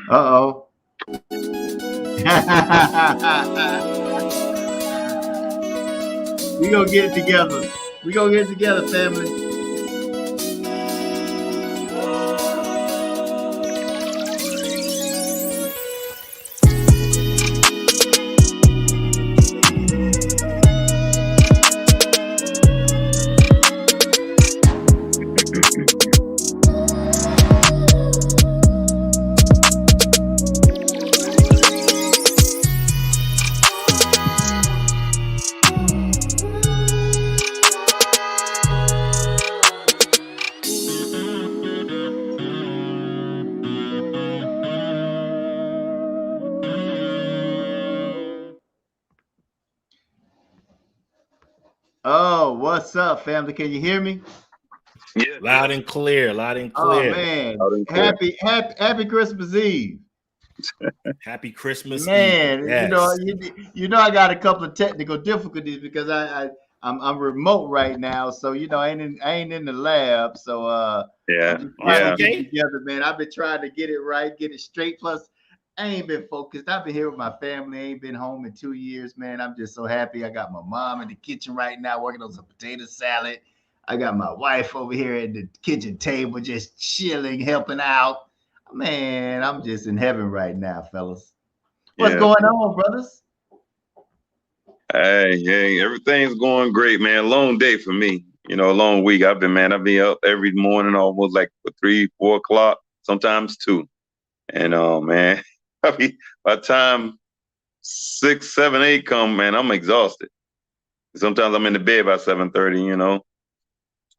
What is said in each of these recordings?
Uh-oh. We gonna get it together. We gonna get it together, family. Oh, what's up, family? Can you hear me? Yeah, Loud and clear, loud and Oh clear. man, loud and clear. happy Christmas Eve, Happy Christmas Eve. man. Yes. You know I got a couple of technical difficulties because I'm remote right now, so I ain't in the lab, so I'm Yeah, just Oh, that's trying to yeah, get it okay. together, man. I've been trying to get it right, get it straight. Plus, I ain't been focused. I've been here with my family. I ain't been home in 2 years, man. I'm just so happy. I got my mom in the kitchen right now working on some potato salad. I got my wife over here at the kitchen table just chilling, helping out. Man, I'm just in heaven right now, fellas. What's yeah. going on, brothers? Hey, everything's going great, man. Long day for me. A long week. I've been up every morning almost like for 3, 4 o'clock, sometimes two. And man, I mean, by the time 6, 7, 8 come, man, I'm exhausted. Sometimes I'm in the bed by 7:30.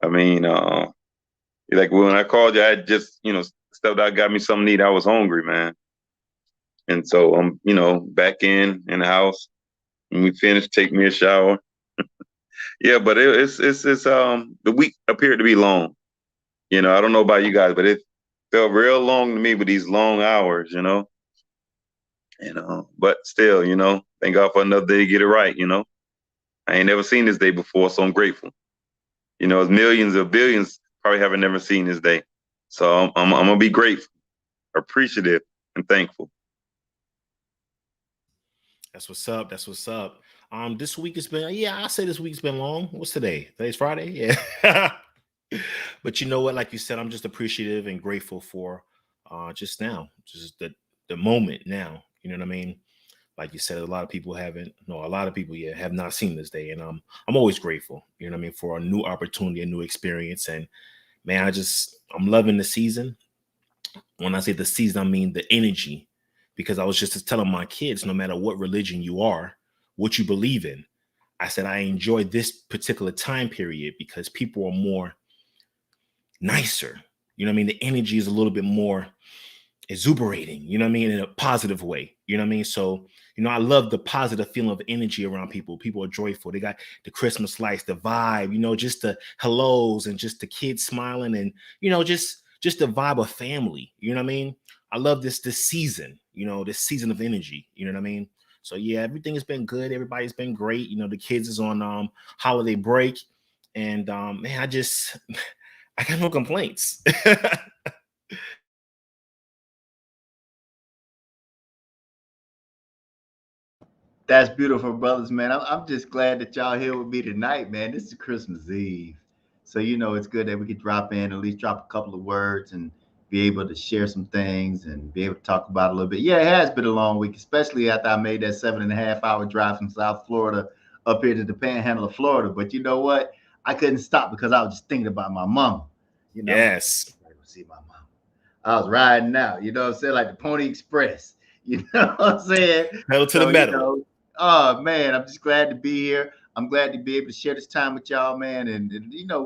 I mean, like when I called you, I had just stepped out, got me something to eat. I was hungry, man, and so I'm back in the house. When we finish, take me a shower. Yeah, but it's the week appeared to be long. I don't know about you guys, but it felt real long to me with these long hours. But still, thank God for another day to get it right. I ain't never seen this day before, so I'm grateful. It's millions of billions probably haven't never seen this day, so I'm gonna be grateful, appreciative, and thankful. That's what's up. That's what's up. This week has been, yeah, I say this week's been long. What's today? Today's Friday. Yeah. But you know what? Like you said, I'm just appreciative and grateful for just now, just the moment now. You know what I mean? Like you said, a lot of people haven't, no, a lot of people, yeah, have not seen this day. And I'm always grateful, you know what I mean, for a new opportunity, a new experience. And man, I'm loving the season. When I say the season, I mean the energy, because I was just telling my kids, no matter what religion you are, what you believe in, I said I enjoy this particular time period because people are more nicer. You know what I mean? The energy is a little bit more exuberating, you know what I mean, in a positive way. You know what I mean? So, I love the positive feeling of energy around people. People are joyful. They got the Christmas lights, the vibe, just the hellos and just the kids smiling and, just the vibe of family. You know what I mean? I love this season, this season of energy. You know what I mean? So yeah, everything has been good. Everybody's been great. The kids is on holiday break. And man, I got no complaints. That's beautiful, brothers, man. I'm just glad that y'all here with me tonight, man. This is Christmas Eve. So, it's good that we could drop in, at least drop a couple of words and be able to share some things and be able to talk about it a little bit. Yeah, it has been a long week, especially after I made that 7.5 hour drive from South Florida up here to the panhandle of Florida. But you know what? I couldn't stop because I was just thinking about my mama. I'm like, Yes. I go see my mama. I was riding out, you know what I'm saying? Like the Pony Express. You know what I'm saying? Pedal to the So, metal. oh man, I'm just glad to be here. I'm glad to be able to share this time with y'all, man. And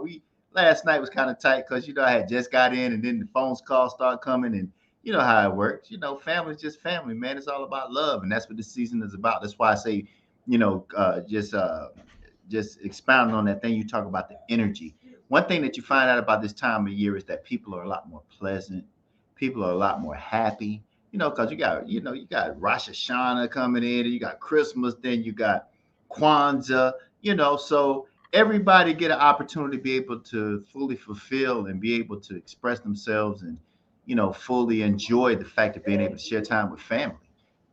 we last night was kind of tight because I had just got in and then the phones calls start coming and you know how it works. Family's just family, man. It's all about love, and that's what this season is about. That's why I say, just expounding on that thing you talk about the energy. One thing that you find out about this time of year is that people are a lot more pleasant. People are a lot more happy. Because you got Rosh Hashanah coming in, and you got Christmas, then you got Kwanzaa. So everybody get an opportunity to be able to fully fulfill and be able to express themselves and fully enjoy the fact of being able to share time with family.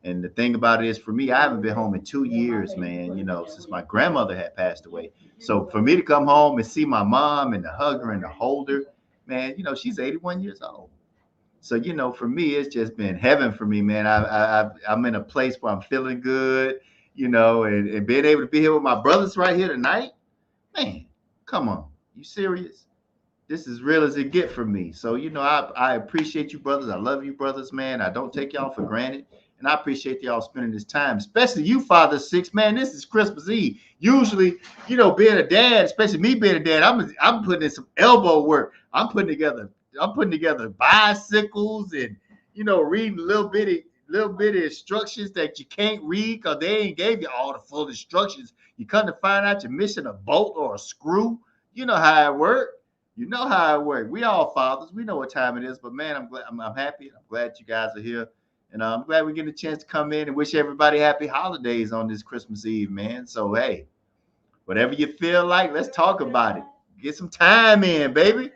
And the thing about it is, for me, I haven't been home in 2 years, man, since my grandmother had passed away. So for me to come home and see my mom and to hug her and to hold her, man, she's 81 years old. So, for me, it's just been heaven for me, man. I'm in a place where I'm feeling good, and being able to be here with my brothers right here tonight, man, come on. You serious? This is real as it get for me. So, I appreciate you, brothers. I love you, brothers, man. I don't take y'all for granted. And I appreciate y'all spending this time, especially you, Father Six. Man, this is Christmas Eve. Usually, being a dad, especially me being a dad, I'm putting in some elbow work. I'm putting together bicycles and reading little bitty instructions that you can't read because they ain't gave you all the full instructions. You come to find out you're missing a bolt or a screw. You know how it works. We all fathers. We know what time it is. But man, I'm glad. I'm happy. I'm glad you guys are here. And I'm glad we get a chance to come in and wish everybody happy holidays on this Christmas Eve, man. So, hey, whatever you feel like, let's talk about it. Get some time in, baby.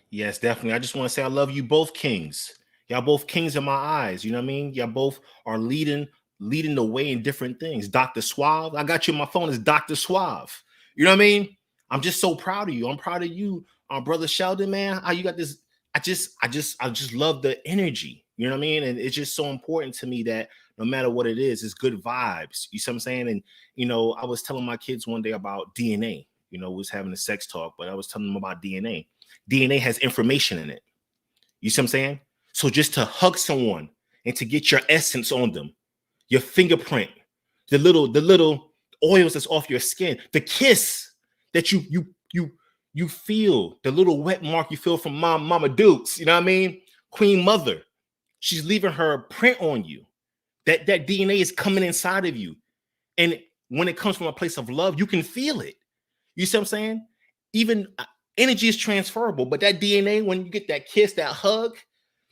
Yes, definitely. I just want to say I love you both, kings. Y'all both kings in my eyes. You know what I mean? Y'all both are leading the way in different things. Dr. Suave, I got you on my phone as Dr. Suave. You know what I mean? I'm just so proud of you. I'm proud of you, brother Sheldon, man. How you got this? I just love the energy. You know what I mean? And it's just so important to me that no matter what it is, it's good vibes. You see what I'm saying? And, I was telling my kids one day about DNA. We was having a sex talk, but I was telling them about DNA. DNA has information in it. You see what I'm saying? So just to hug someone and to get your essence on them, your fingerprint, the little oils that's off your skin, the kiss that you feel, the little wet mark you feel from Mama Dukes, you know what I mean? Queen Mother, she's leaving her print on you. That DNA is coming inside of you. And when it comes from a place of love, you can feel it. You see what I'm saying? Even energy is transferable, but that DNA, when you get that kiss, that hug,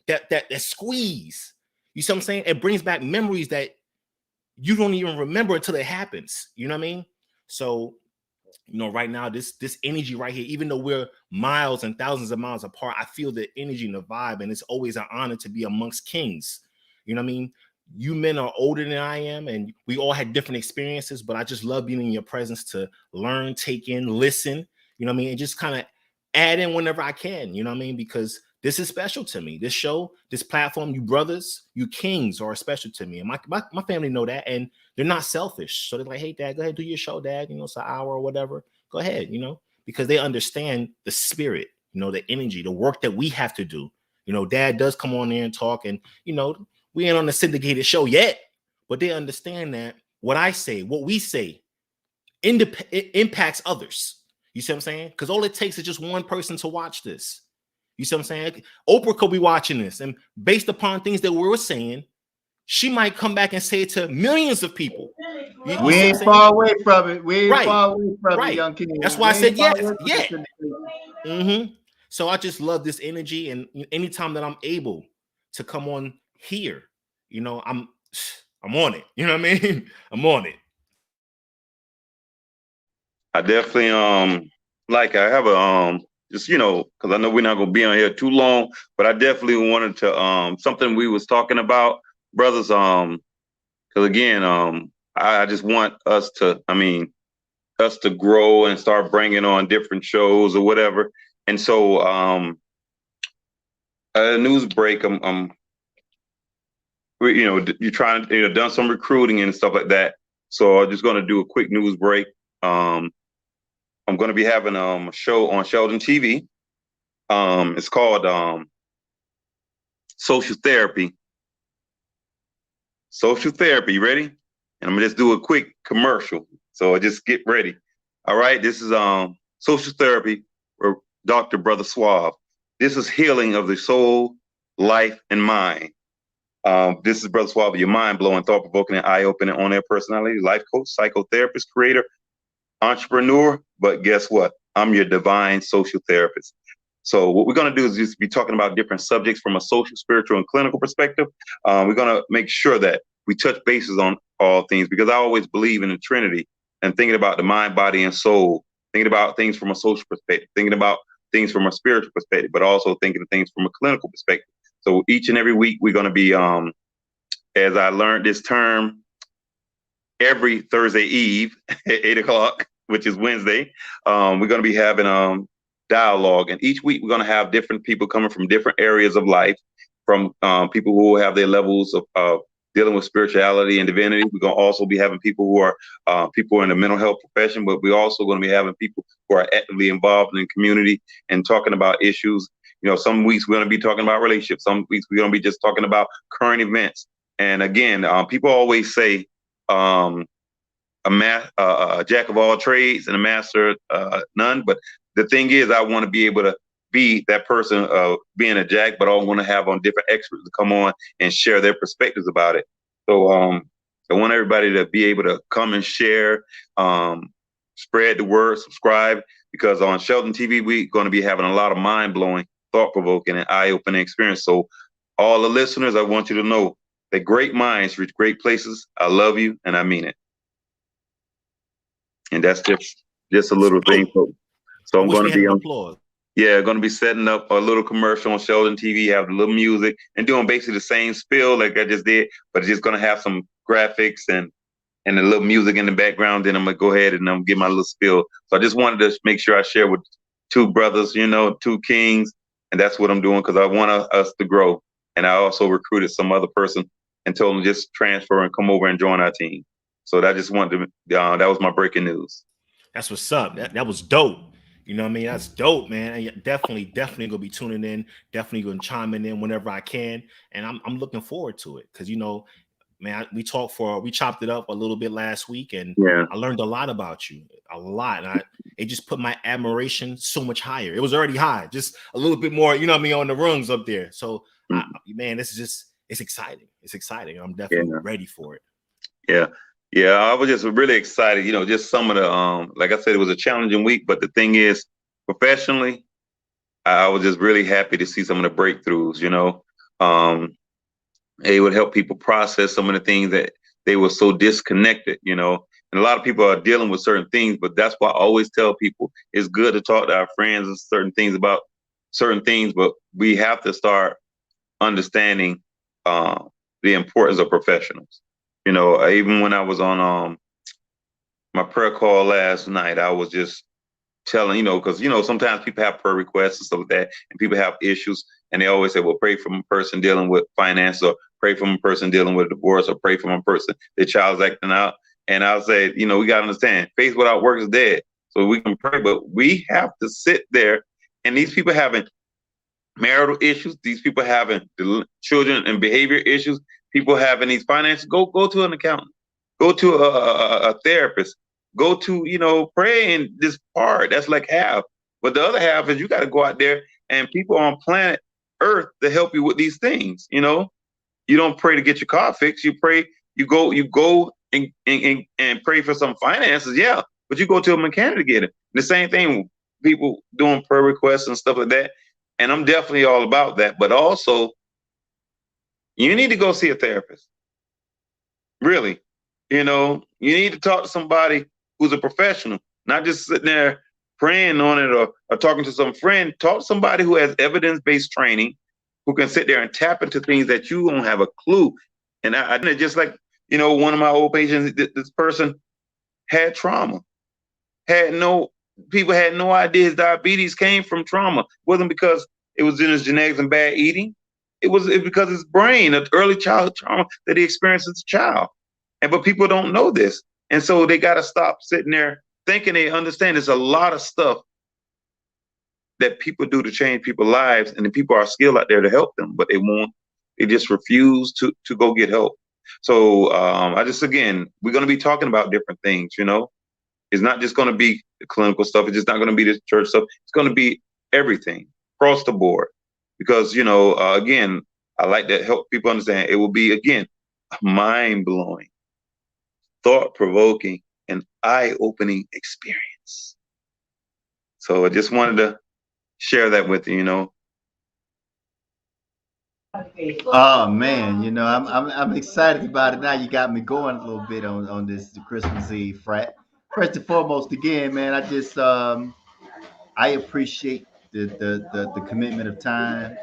that squeeze, you see what I'm saying? It brings back memories that you don't even remember until it happens. You know what I mean? So, right now, this energy right here, even though we're miles and thousands of miles apart, I feel the energy and the vibe, and it's always an honor to be amongst kings. You know what I mean? You men are older than I am, and we all had different experiences, but I just love being in your presence to learn, take in, listen, you know what I mean? And just kind of add in whenever I can, you know what I mean? Because this is special to me. This show, this platform, you brothers, you kings are special to me. And my family know that, and they're not selfish. So they're like, hey, Dad, go ahead, do your show, Dad. It's an hour or whatever. Go ahead, because they understand the spirit, the energy, the work that we have to do. Dad does come on there and talk, and, we ain't on a syndicated show yet, but they understand that what I say, what we say, it impacts others. You see what I'm saying? Because all it takes is just one person to watch this. You see what I'm saying? Oprah could be watching this, and based upon things that we were saying, she might come back and say it to millions of people. We ain't far away from it. We ain't far away from it, young king. That's why I said yes. Yeah. Mm-hmm. So I just love this energy, and anytime that I'm able to come on here, I'm on it. You know what I mean? I'm on it. I definitely I have a just because I know we're not gonna be on here too long, but I definitely wanted to something we was talking about, brothers, because again, I just want us to grow and start bringing on different shows or whatever. And so a news break, you're trying to done some recruiting and stuff like that. So I'm just gonna do a quick news break. I'm going to be having a show on Sheldon TV. It's called Social Therapy. Social Therapy, ready? And I'm going to just do a quick commercial. So just get ready. All right, this is Social Therapy with Dr. Brother Suave. This is healing of the soul, life, and mind. This is Brother Suave, your mind-blowing, thought-provoking, and eye-opening on-air personality, life coach, psychotherapist, creator, entrepreneur, but guess what? I'm your divine social therapist. So what we're going to do is just be talking about different subjects from a social, spiritual, and clinical perspective. We're going to make sure that we touch bases on all things, because I always believe in the Trinity and thinking about the mind, body, and soul, thinking about things from a social perspective, thinking about things from a spiritual perspective, but also thinking of things from a clinical perspective. So each and every week we're going to be, as I learned this term, every Thursday Eve at 8 o'clock, which is Wednesday, we're going to be having dialogue. And each week we're going to have different people coming from different areas of life, from people who have their levels of dealing with spirituality and divinity. We're going to also be having people who are people in the mental health profession, but we're also going to be having people who are actively involved in the community and talking about issues. You know, some weeks we're going to be talking about relationships. Some weeks we're going to be just talking about current events. And again, people always say a jack of all trades and a master none. But the thing is, I want to be able to be that person being a jack, but I want to have on different experts to come on and share their perspectives about it. So I want everybody to be able to come and share, spread the word, subscribe, because on Sheldon TV, we're going to be having a lot of mind-blowing, thought-provoking, and eye-opening experience. So all the listeners, I want you to know that great minds reach great places. I love you, and I mean it. And that's just a little thing. So I'm going to be on. Yeah, going to be setting up a little commercial on Sheldon TV, have a little music, and doing basically the same spill like I just did, but just going to have some graphics and a little music in the background. Then I'm going to go ahead and I'm get my little spill. So I just wanted to make sure I share with two brothers, you know, two kings, and that's what I'm doing because I want us to grow. And I also recruited some other person and told them just transfer and come over and join our team. So I just wanted to, that was my breaking news. That's what's up. That was dope. You know what I mean? That's dope, man. And definitely gonna be tuning in. Definitely gonna chiming in whenever I can. And I'm looking forward to it because, you know, man, we chopped it up a little bit last week, and yeah. I learned a lot about you, a lot. And it just put my admiration so much higher. It was already high, just a little bit more, you know what I mean, on the rungs up there. So, man, this is just, it's exciting. It's exciting. I'm definitely ready for it. Yeah. Yeah, I was just really excited, you know, just some of the, like I said, it was a challenging week, but the thing is, professionally, I was just really happy to see some of the breakthroughs, you know. It would help people process some of the things that they were so disconnected, you know. And a lot of people are dealing with certain things, but that's why I always tell people it's good to talk to our friends and certain things about certain things, but we have to start understanding the importance of professionals. You know, even when I was on my prayer call last night, I was just telling, you know, because, you know, sometimes people have prayer requests and stuff like that, and people have issues, and they always say, well, pray for a person dealing with finance, or pray for a person dealing with a divorce, or pray for a person, their child's acting out. And I'll say, you know, we got to understand, faith without work is dead. So we can pray, but we have to sit there, and these people having marital issues, these people having children and behavior issues, people having these finances, go to an accountant, go to a therapist, go to, you know, pray in this part. That's like half. But the other half is you got to go out there and people on planet Earth to help you with these things. You know, you don't pray to get your car fixed. You pray, you go and pray for some finances. Yeah, but you go to a mechanic to get it. The same thing, people doing prayer requests and stuff like that. And I'm definitely all about that. But also, you need to go see a therapist. Really. You know, you need to talk to somebody who's a professional, not just sitting there praying on it or talking to some friend. Talk to somebody who has evidence-based training, who can sit there and tap into things that you don't have a clue. And I just like, you know, one of my old patients, this person had trauma, people had no idea his diabetes came from trauma. It wasn't because it was in his genetics and bad eating. It was because his brain, an early childhood trauma that he experienced as a child. But people don't know this. And so they got to stop sitting there thinking they understand. There's a lot of stuff that people do to change people's lives, and the people are skilled out there to help them, but they just refuse to go get help. So again, we're going to be talking about different things, you know. It's not just going to be the clinical stuff. It's just not going to be the church stuff. It's going to be everything across the board. Because, you know, again, I like to help people understand it will be, again, mind-blowing, thought-provoking, and eye-opening experience. So I just wanted to share that with you, you know. Oh man, you know, I'm excited about it now. You got me going a little bit on this Christmas Eve frat. First and foremost, again, man, I just I appreciate the commitment of time.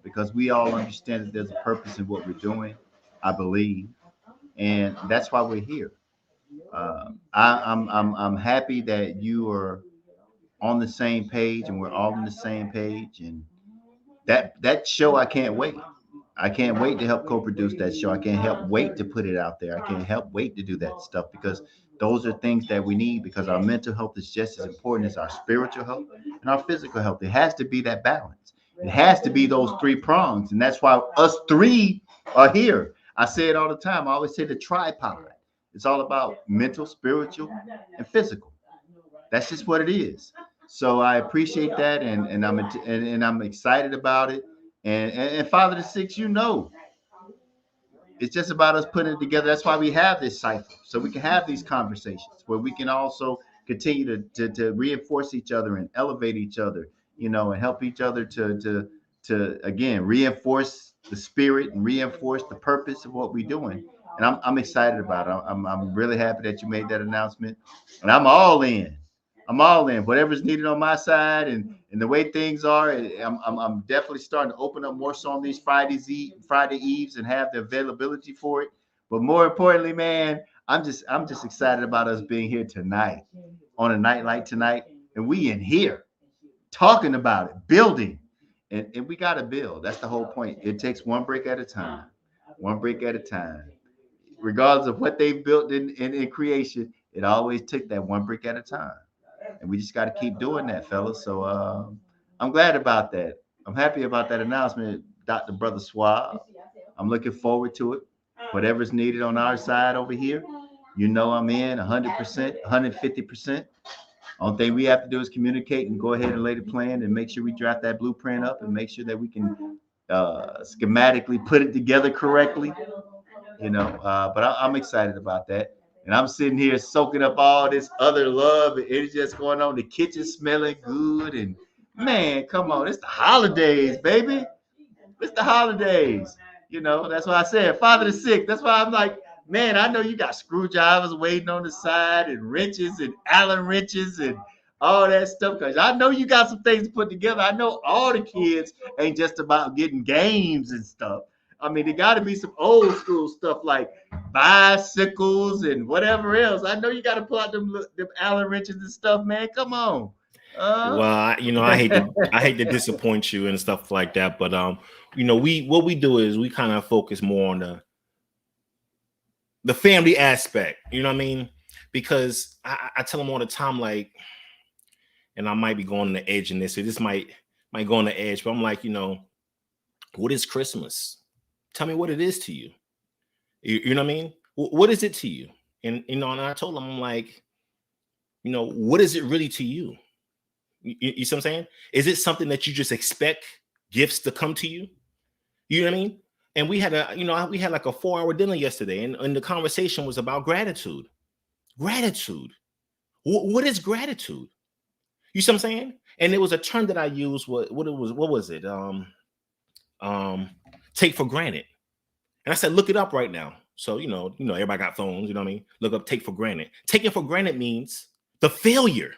because we all understand that there's a purpose in what we're doing, I believe, and that's why we're here. I'm happy that you are on the same page and we're all on the same page, and that show I can't wait. I can't wait to help co-produce that show. I can't help wait to put it out there. I can't help wait to do that stuff because those are things that we need because our mental health is just as important as our spiritual health and our physical health. It has to be that balance. It has to be those three prongs. And that's why us three are here. I say it all the time. I always say the tripod. It's all about mental, spiritual, and physical. That's just what it is. So I appreciate that, and I'm excited about it. And Father the Six, it's just about us putting it together. That's why we have this cipher, so we can have these conversations where we can also continue to reinforce each other and elevate each other, and help each other to again reinforce the spirit and reinforce the purpose of what we're doing. And I'm excited about it. I'm really happy that you made that announcement, and I'm all in. I'm all in. Whatever's needed on my side, and the way things are, I'm definitely starting to open up more so on these Friday Eves and have the availability for it. But more importantly, man, I'm just excited about us being here tonight on a night like tonight, and we in here talking about it, building, and we got to build. That's the whole point. It takes one brick at a time, one brick at a time. Regardless of what they've built in creation, it always took that one brick at a time. And we just got to keep doing that, fellas. So I'm glad about that. I'm happy about that announcement, Dr. Brother Suave. I'm looking forward to it. Whatever's needed on our side over here, I'm in 100%, 150%. Only thing we have to do is communicate and go ahead and lay the plan and make sure we draft that blueprint up and make sure that we can schematically put it together correctly. But I'm excited about that. And I'm sitting here soaking up all this other love and energy that's going on. The kitchen smelling good. And man, come on. It's the holidays, baby. It's the holidays. That's why I said Father the Six. That's why I'm like, man, I know you got screwdrivers waiting on the side and wrenches and Allen wrenches and all that stuff. Because I know you got some things to put together. I know all the kids ain't just about getting games and stuff. I mean, there got to be some old school stuff like bicycles and whatever else. I know you got to pull out them Allen wrenches and stuff, man. Come on. Well, I hate to disappoint you and stuff like that, but what we do is we kind of focus more on the family aspect. You know what I mean? Because I tell them all the time, like, and I might be going on the edge in this, so this might go on the edge, but I'm like, what is Christmas? Tell me what it is to you. You know what I mean? What is it to you? And and I told them, I'm like, what is it really to you? You see what I'm saying? Is it something that you just expect gifts to come to you? You know what I mean? And we had like a 4-hour dinner yesterday, and the conversation was about gratitude. Gratitude. What is gratitude? You see what I'm saying? And it was a term that I used. What was it? Take for granted. And I said, look it up right now. So, everybody got phones, you know what I mean? Look up take for granted. Taking for granted means the failure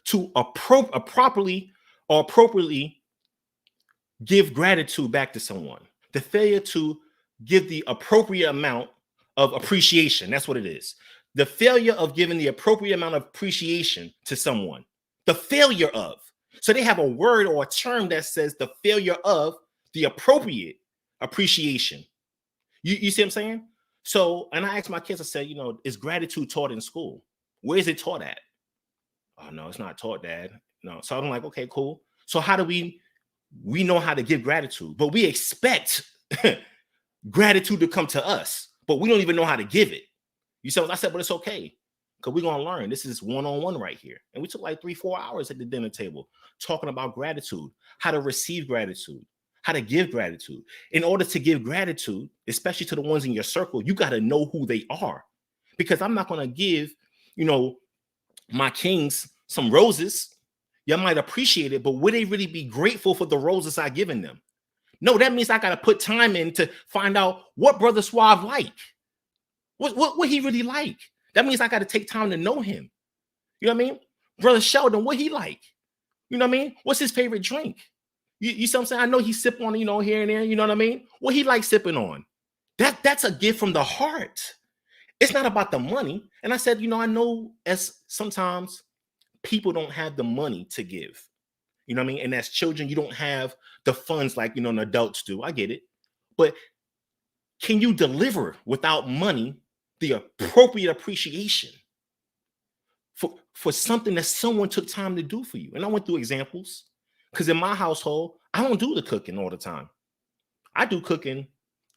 to appropriately give gratitude back to someone. The failure to give the appropriate amount of appreciation. That's what it is. The failure of giving the appropriate amount of appreciation to someone. The failure of. So they have a word or a term that says the failure of the appropriate appreciation. You see what I'm saying? So, and I asked my kids, I said, is gratitude taught in school? Where is it taught at? Oh, no, it's not taught, Dad. No. So I'm like, okay, cool. So how do we know how to give gratitude, but we expect gratitude to come to us, but we don't even know how to give it. You said, I said, but it's okay. Because we're going to learn. This is one-on-one right here. And we took like 3-4 hours at the dinner table talking about gratitude, how to receive gratitude, how to give gratitude. In order to give gratitude, especially to the ones in your circle, you got to know who they are. Because I'm not going to give, my kings some roses. You might appreciate it, but would they really be grateful for the roses I've given them? No, that means I got to put time in to find out what Brother Suave like. What he really like. That means I got to take time to know him. You know what I mean? Brother Sheldon, what he like? You know what I mean? What's his favorite drink? You see what I'm saying? I know he sip on, here and there, you know what I mean? What he likes sipping on. That's a gift from the heart. It's not about the money. And I said, I know as sometimes people don't have the money to give. You know what I mean? And as children, you don't have the funds like, an adults do. I get it. But can you deliver without money the appropriate appreciation for something that someone took time to do for you? And I went through examples because in my household, I don't do the cooking all the time. I do cooking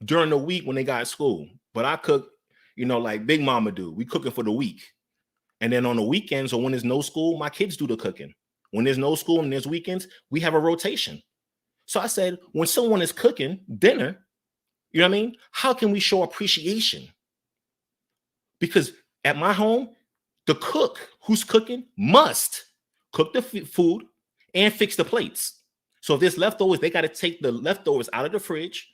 during the week when they got school, but I cook, like Big Mama do. We cooking for the week. And then on the weekends or when there's no school, my kids do the cooking. When there's no school and there's weekends, we have a rotation. So I said, when someone is cooking dinner, you know what I mean? How can we show appreciation? Because at my home, the cook who's cooking must cook the food and fix the plates. So if there's leftovers, they got to take the leftovers out of the fridge,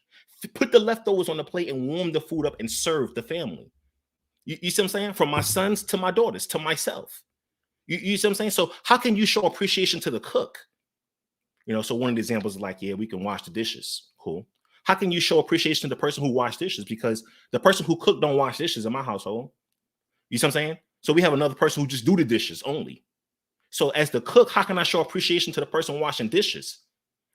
put the leftovers on the plate and warm the food up and serve the family. You see what I'm saying? From my sons to my daughters to myself. You see what I'm saying? So how can you show appreciation to the cook? So one of the examples is like, yeah, we can wash the dishes. Cool. How can you show appreciation to the person who washed dishes? Because the person who cooked don't wash dishes in my household. You see what I'm saying? So we have another person who just do the dishes only. So as the cook, how can I show appreciation to the person washing dishes?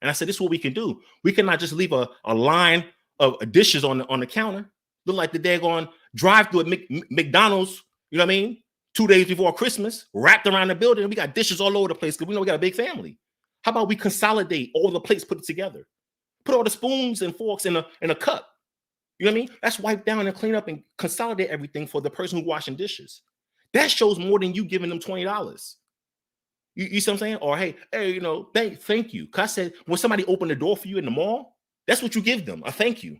And I said, this is what we can do. We cannot just leave a line of dishes on the counter. Look like the daggone drive-through at McDonald's, you know what I mean? 2 days before Christmas, wrapped around the building. And we got dishes all over the place because we know we got a big family. How about we consolidate all the plates, put it together? Put all the spoons and forks in a cup. You know what I mean? That's wipe down and clean up and consolidate everything for the person who's washing dishes. That shows more than you giving them $20. You see what I'm saying? Or hey, thank you. Because I said, when somebody opened the door for you in the mall, that's what you give them, a thank you.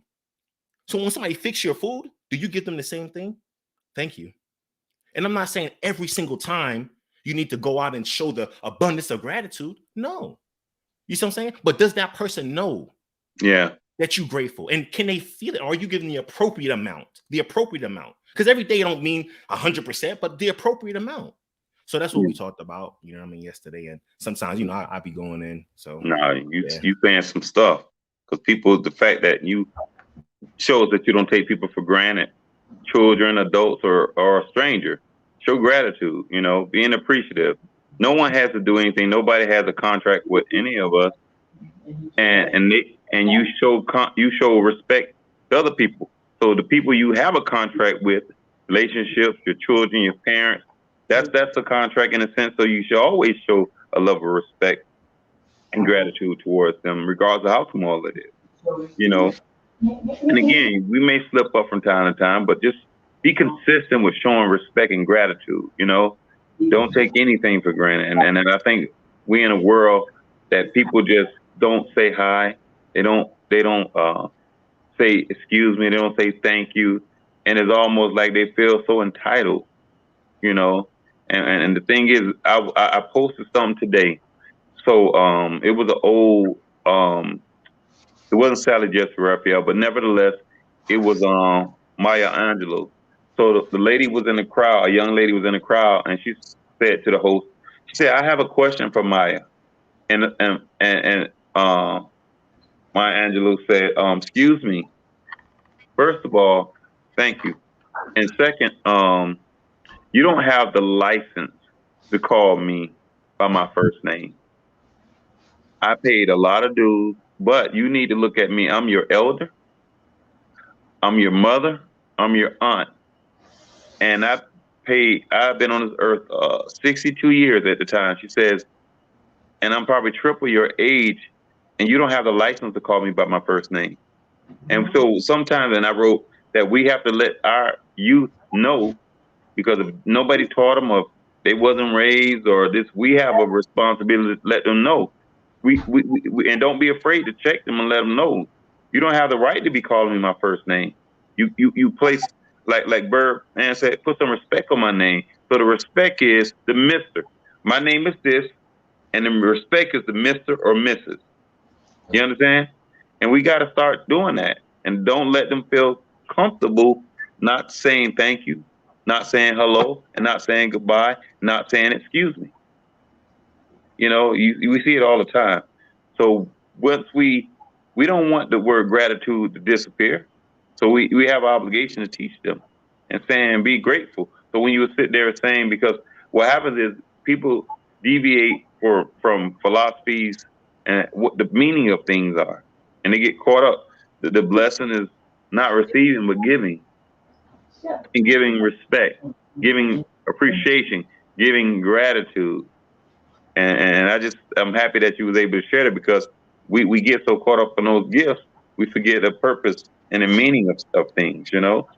So when somebody fix your food, do you give them the same thing? Thank you. And I'm not saying every single time you need to go out and show the abundance of gratitude. No. You see what I'm saying? But does that person know that you're grateful? And can they feel it? Or are you giving the appropriate amount? The appropriate amount. Because every day don't mean 100%, but the appropriate amount. So that's what we talked about, yesterday. And sometimes, I be going in. So you saying some stuff. Because the fact that you shows that you don't take people for granted, children, adults, or a stranger. Show gratitude, being appreciative. No one has to do anything. Nobody has a contract with any of us, and you show respect to other people. So the people you have a contract with, relationships, your children, your parents, that's a contract in a sense. So you should always show a level of respect and gratitude towards them, regardless of how small it is. And again, we may slip up from time to time, but just be consistent with showing respect and gratitude. Don't take anything for granted. And I think we're in a world that people just don't say hi. They don't say excuse me. They don't say thank you. And it's almost like they feel so entitled, And the thing is, I posted something today. So it was an old it wasn't Sally Jessy Raphael, but nevertheless, it was Maya Angelou. So the lady was in the crowd, a young lady was in the crowd, and she said to the host, she said, "I have a question for Maya." And Maya Angelou said, "Excuse me. First of all, thank you. And second, you don't have the license to call me by my first name. I paid a lot of dues, but you need to look at me. I'm your elder. I'm your mother. I'm your aunt. And I've been on this earth 62 years at the time." She says, "And I'm probably triple your age, and you don't have the license to call me by my first name." And so sometimes, and I wrote that we have to let our youth know, because if nobody taught them or they wasn't raised or this, we have a responsibility to let them know. We and don't be afraid to check them and let them know. You don't have the right to be calling me my first name. You place, like Bird and said, put some respect on my name. So the respect is the Mr. My name is this, and the respect is the Mr. or Mrs. You understand? And we got to start doing that, and don't let them feel comfortable not saying thank you, not saying hello, and not saying goodbye, not saying excuse me. We see it all the time. So once we don't want the word gratitude to disappear. So we have an obligation to teach them and saying be grateful. So when you sit there saying, because what happens is people deviate from philosophies and what the meaning of things are, and they get caught up. The blessing is not receiving but giving, and giving respect, giving appreciation, giving gratitude. And I'm happy that you was able to share that, because we get so caught up in those gifts, we forget the purpose and the meaning of things, you know?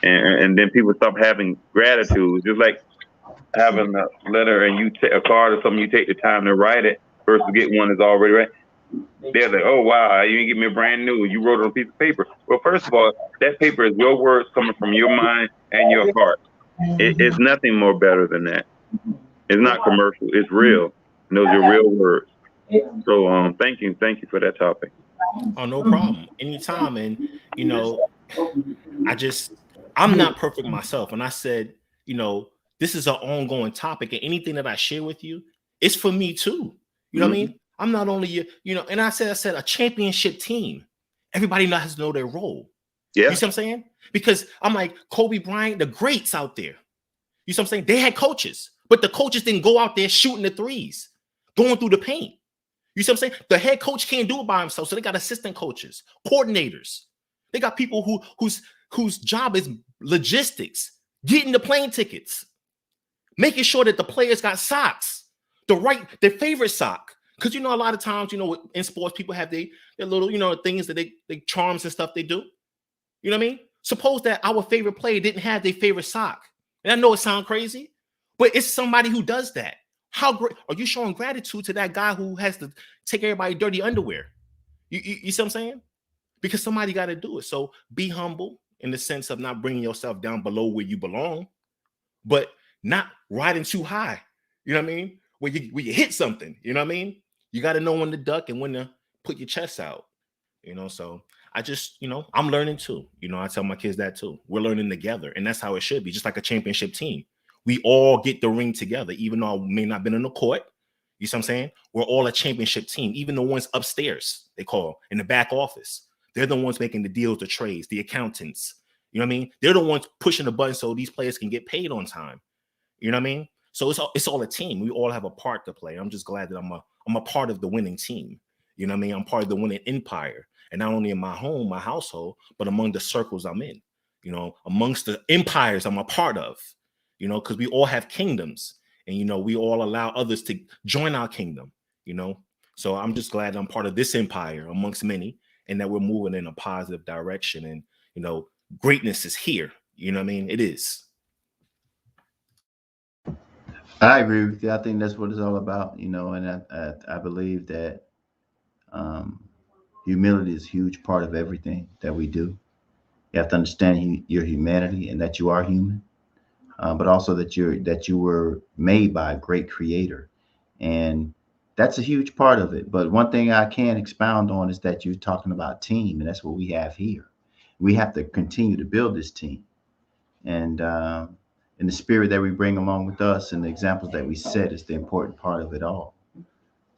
And then people stop having gratitude. Just like having a letter and you take a card or something, you take the time to write it versus get one that's already right. They're like, oh, wow, you didn't give me a brand new. You wrote it on a piece of paper. Well, first of all, that paper is your words coming from your mind and your heart. It's nothing more better than that. It's not commercial. It's real. And those are real words. So thank you for that topic. Oh, no problem. Anytime. And you know, I'm not perfect myself. And I said, you know, this is an ongoing topic, and anything that I share with you, it's for me too. You know what I mean? I'm not only you know, and I said a championship team. Everybody has to know their role. Yeah. You see what I'm saying? Because I'm like Kobe Bryant, the greats out there. You see what I'm saying? They had coaches, but the coaches didn't go out there shooting the threes, going through the paint. You see what I'm saying? The head coach can't do it by himself. So they got assistant coaches, coordinators. They got people whose job is logistics, getting the plane tickets, making sure that the players got socks, their favorite sock. Because you know, a lot of times, you know, in sports, people have their little, you know, things that they charms and stuff they do. You know what I mean? Suppose that our favorite player didn't have their favorite sock. And I know it sounds crazy, but it's somebody who does that. How great are you showing gratitude to that guy who has to take everybody dirty underwear? You see what I'm saying? Because somebody got to do it. So be humble in the sense of not bringing yourself down below where you belong, but not riding too high. You know what I mean? Where you hit something. You know what I mean? You got to know when to duck and when to put your chest out. You know, so I just, you know, I'm learning too. You know, I tell my kids that too. We're learning together, and that's how it should be. Just like a championship team. We all get the ring together, even though I may not have been in the court. You see what I'm saying? We're all a championship team. Even the ones upstairs, they call in the back office. They're the ones making the deals, the trades, the accountants. You know what I mean? They're the ones pushing the button so these players can get paid on time. You know what I mean? So it's all a team. We all have a part to play. I'm just glad that I'm a part of the winning team. You know what I mean? I'm part of the winning empire. And not only in my home, my household, but among the circles I'm in. You know, amongst the empires I'm a part of. You know, because we all have kingdoms, and, you know, we all allow others to join our kingdom, you know. So I'm just glad I'm part of this empire amongst many, and that we're moving in a positive direction. And, you know, greatness is here. You know what I mean? It is. I agree with you. I think that's what it's all about, you know, and I believe that humility is a huge part of everything that we do. You have to understand your humanity and that you are human. But also that you were made by a great creator, and that's a huge part of it. But one thing I can expound on is that you're talking about team, and that's what we have here. We have to continue to build this team, and in the spirit that we bring along with us, and the examples that we set is the important part of it all.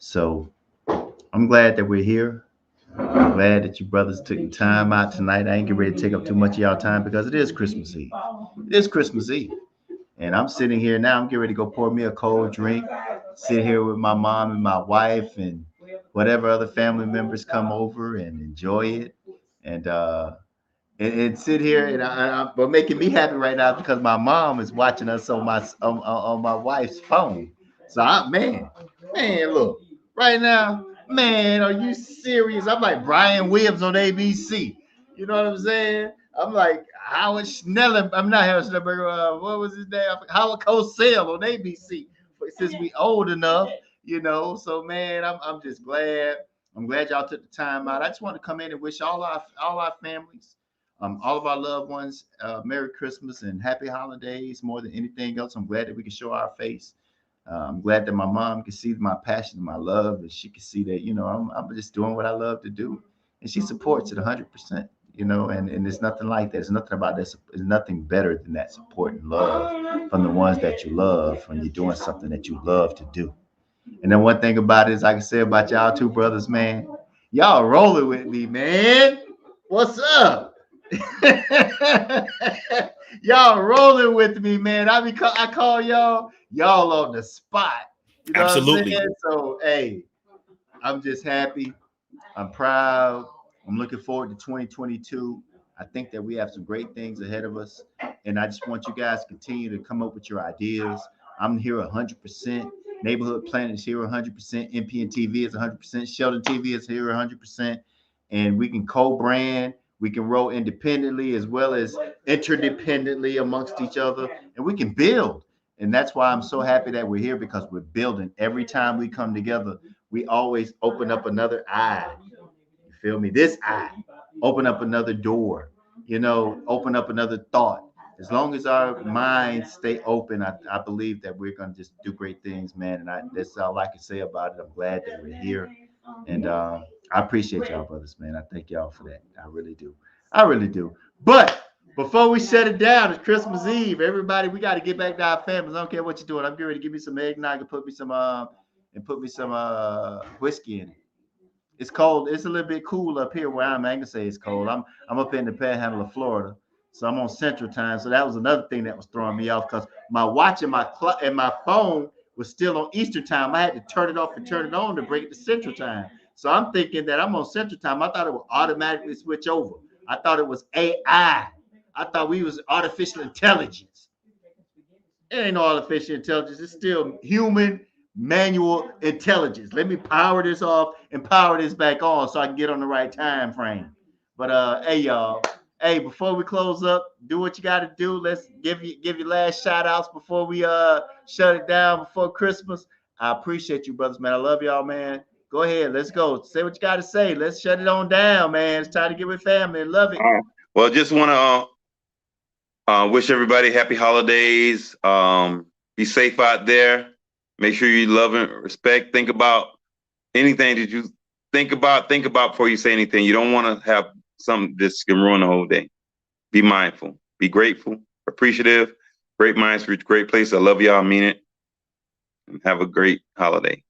So I'm glad that we're here. I'm glad that you brothers took the time out tonight. I ain't getting ready to take up too much of y'all time because it is Christmas Eve. It is Christmas Eve. And I'm sitting here now. I'm getting ready to go pour me a cold drink, sit here with my mom and my wife and whatever other family members come over and enjoy it. And sit here and but making me happy right now because my mom is watching us on my wife's phone. So man, look, right now, man, are you serious? I'm like Brian Williams on ABC. You know what I'm saying? I'm like Howard Schnellenberger. I'm not Howard Schnellenberger. What was his name? Howard Cosell on ABC. Since we old enough, you know. So man, I'm just glad. I'm glad y'all took the time out. I just want to come in and wish all our families, all of our loved ones, Merry Christmas and Happy Holidays. More than anything else, I'm glad that we can show our face. I'm glad that my mom can see my passion and my love, and she can see that, you know, I'm just doing what I love to do, and she supports it 100%. You know, and there's nothing like that. There's nothing about this. There's nothing better than that support and love from the ones that you love when you're doing something that you love to do. And then one thing about it is, I can say about y'all two brothers, man, Y'all rolling with me, man. What's up? Y'all rolling with me, man. I call y'all on the spot. You know what I'm Absolutely. saying? So hey, I'm just happy. I'm proud. I'm looking forward to 2022. I think that we have some great things ahead of us. And I just want you guys to continue to come up with your ideas. I'm here 100%. Neighborhood Planet is here 100%. NPN TV is 100%. Sheldon TV is here 100%. And we can co-brand. We can roll independently as well as interdependently amongst each other. And we can build. And that's why I'm so happy that we're here, because we're building. Every time we come together, we always open up another eye. You feel me? This eye, open up another door, open up another thought. As long as our minds stay open, I believe that we're going to just do great things, man. And that's all I can say about it. I'm glad that we're here. And I appreciate y'all, brothers, man. I thank y'all for that. I really do. I really do. But before we shut it down, it's Christmas Eve. Everybody, we got to get back to our families. I don't care what you're doing. I'm getting ready to give me some eggnog and put me some whiskey in it. It's cold. It's a little bit cool up here where I'm at. I can say it's cold. I'm up in the panhandle of Florida, so I'm on Central Time. So that was another thing that was throwing me off, because my watch and my phone was still on Eastern Time. I had to turn it off and turn it on to bring it to Central Time. So I'm thinking that I'm on Central Time. I thought it would automatically switch over. I thought it was AI. I thought we was artificial intelligence. It ain't no artificial intelligence. It's still human manual intelligence. Let me power this off and power this back on so I can get on the right time frame. But hey y'all, hey, before we close up, do what you got to do. Let's give your last shout outs before we shut it down before Christmas. I appreciate you, brothers, man. I love y'all, man. Go ahead, let's go. Say what you got to say. Let's shut it on down, man. It's time to get with family. Love it. All right. Well, just want to wish everybody happy holidays. Be safe out there. Make sure you love and respect. Think about anything that you think about before you say anything. You don't want to have something that's can ruin the whole day. Be mindful. Be grateful. Appreciative. Great minds reach great place. I love y'all. I mean it. And have a great holiday.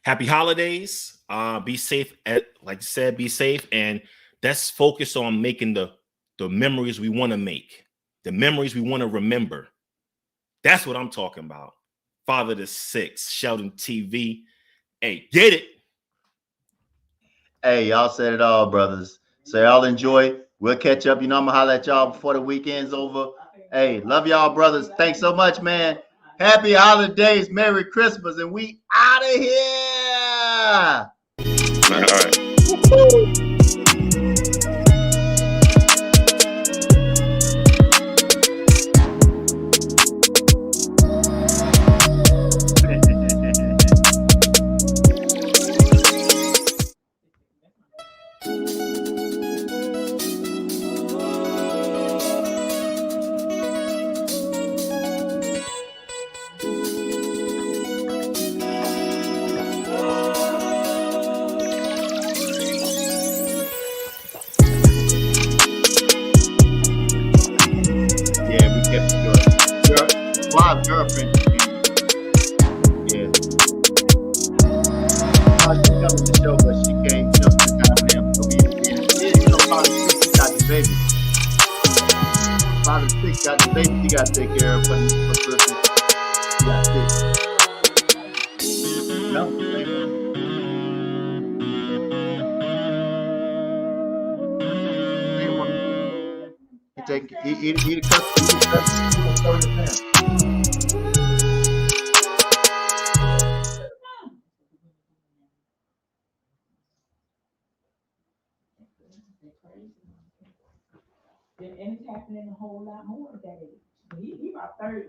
Happy holidays. Be safe. Like you said, be safe. And let's focus on making the memories we want to make. The memories we want to remember. That's what I'm talking about. Father to Six, Sheldon TV. Hey, get it. Hey, y'all said it all, brothers. So y'all enjoy. We'll catch up. I'm gonna holler at y'all before the weekend's over. Hey, love y'all, brothers. Thanks so much, man. Happy holidays, Merry Christmas, and we out of here. All right. Woo-hoo. Yeah, we kept your Bob's girlfriend. Yeah. She come on the show, but she came, spend time with him. So Father Six got the baby. Father Six got the baby. She got to take care of for Christmas. She got sick. No, same one. Same one. He take he the customer. And it's happening a whole lot more at that age. He about 30.